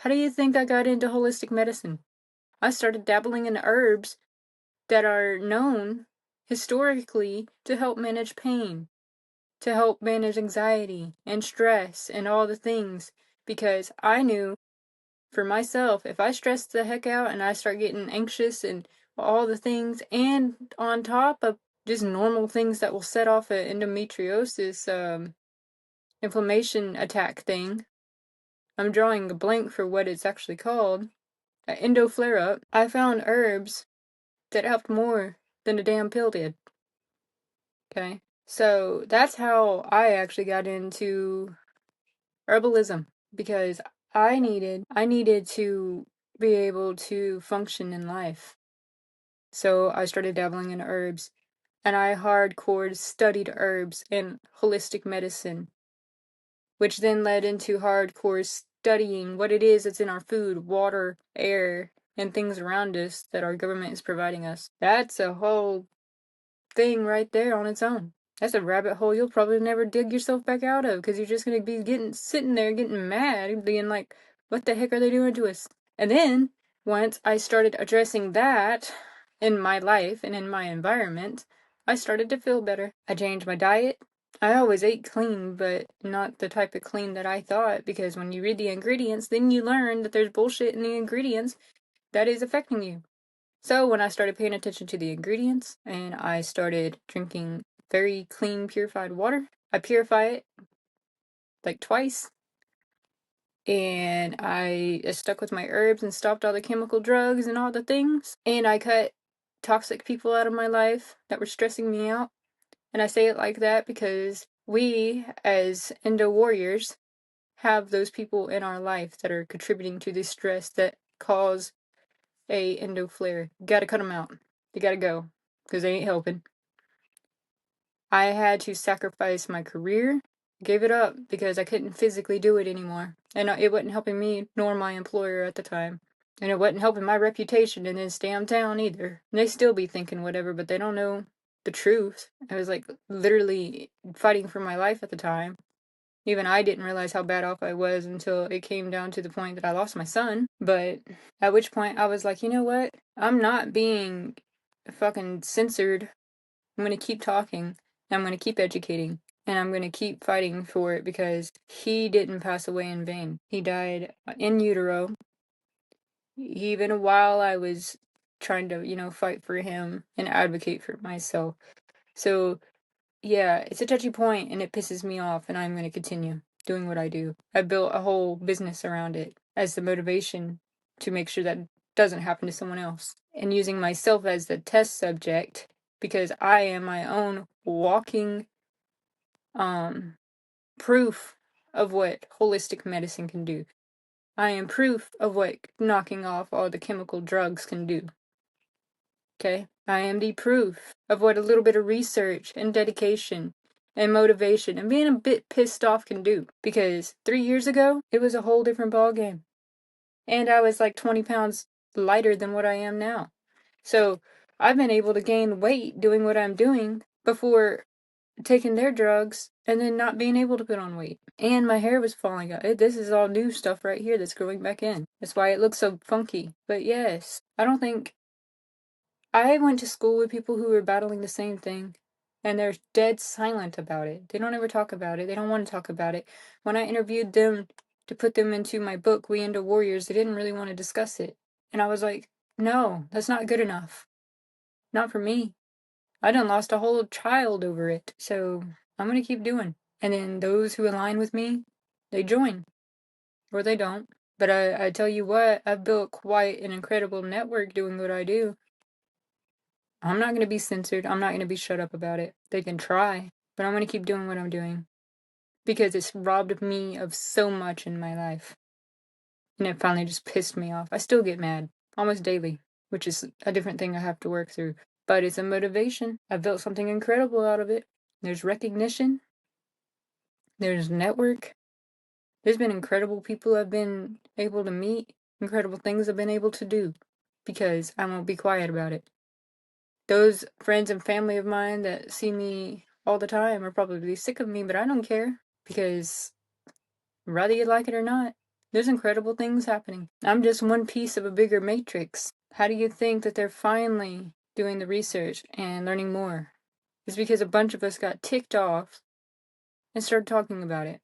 How do you think I got into holistic medicine? I started dabbling in herbs that are known historically to help manage pain, to help manage anxiety and stress and all the things, because I knew for myself, if I stress the heck out and I start getting anxious and all the things, and on top of just normal things that will set off an endometriosis inflammation attack thing, I'm drawing a blank for what it's actually called, an endo flare up, I found herbs that helped more than a damn pill did. Okay? So that's how I actually got into herbalism, because I needed to be able to function in life. So I started dabbling in herbs, and I hardcore studied herbs and holistic medicine, which then led into hardcore studying what it is that's in our food, water, air, and things around us that our government is providing us. That's a whole thing right there on its own. That's a rabbit hole you'll probably never dig yourself back out of, because you're just going to be sitting there getting mad, being like, what the heck are they doing to us? And then, once I started addressing that in my life and in my environment, I started to feel better. I changed my diet. I always ate clean, but not the type of clean that I thought, because when you read the ingredients, then you learn that there's bullshit in the ingredients that is affecting you. So when I started paying attention to the ingredients and I started drinking very clean, purified water, I purify it like twice. And I stuck with my herbs and stopped all the chemical drugs and all the things. And I cut toxic people out of my life that were stressing me out. And I say it like that because we, as endo warriors, have those people in our life that are contributing to this stress that cause a endo flare. You gotta cut them out. They gotta go, because they ain't helping. I had to sacrifice my career, gave it up because I couldn't physically do it anymore. And it wasn't helping me nor my employer at the time. And it wasn't helping my reputation in this damn town either. And they still be thinking whatever, but they don't know the truth. I was like literally fighting for my life at the time. Even I didn't realize how bad off I was until it came down to the point that I lost my son. But at which point I was like, you know what? I'm not being fucking censored. I'm going to keep talking. I'm going to keep educating. And I'm going to keep fighting for it, because he didn't pass away in vain. He died in utero. Even while I was trying to, fight for him and advocate for myself. So yeah, it's a touchy point and it pisses me off, and I'm going to continue doing what I do. I built a whole business around it as the motivation to make sure that doesn't happen to someone else, and using myself as the test subject, because I am my own walking proof of what holistic medicine can do. I am proof of what knocking off all the chemical drugs can do. Okay? I am the proof of what a little bit of research and dedication and motivation and being a bit pissed off can do. Because 3 years ago, it was a whole different ballgame. And I was like 20 pounds lighter than what I am now. So I've been able to gain weight doing what I'm doing before taking their drugs and then not being able to put on weight. And my hair was falling out. This is all new stuff right here that's growing back in. That's why it looks so funky. But yes, I went to school with people who were battling the same thing, and they're dead silent about it. They don't ever talk about it. They don't want to talk about it. When I interviewed them to put them into my book, We Endo Warriors, they didn't really want to discuss it. And I was like, no, that's not good enough. Not for me. I done lost a whole child over it. So I'm going to keep doing. And then those who align with me, they join. Or they don't. But I tell you what, I've built quite an incredible network doing what I do. I'm not going to be censored. I'm not going to be shut up about it. They can try, but I'm going to keep doing what I'm doing, because it's robbed me of so much in my life. And it finally just pissed me off. I still get mad almost daily, which is a different thing I have to work through. But it's a motivation. I've built something incredible out of it. There's recognition. There's network. There's been incredible people I've been able to meet. Incredible things I've been able to do, because I won't be quiet about it. Those friends and family of mine that see me all the time are probably sick of me, but I don't care, because whether you like it or not, There's incredible things happening. I'm just one piece of a bigger matrix. How do you think that they're finally doing the research and learning more? It's because a bunch of us got ticked off and started talking about it.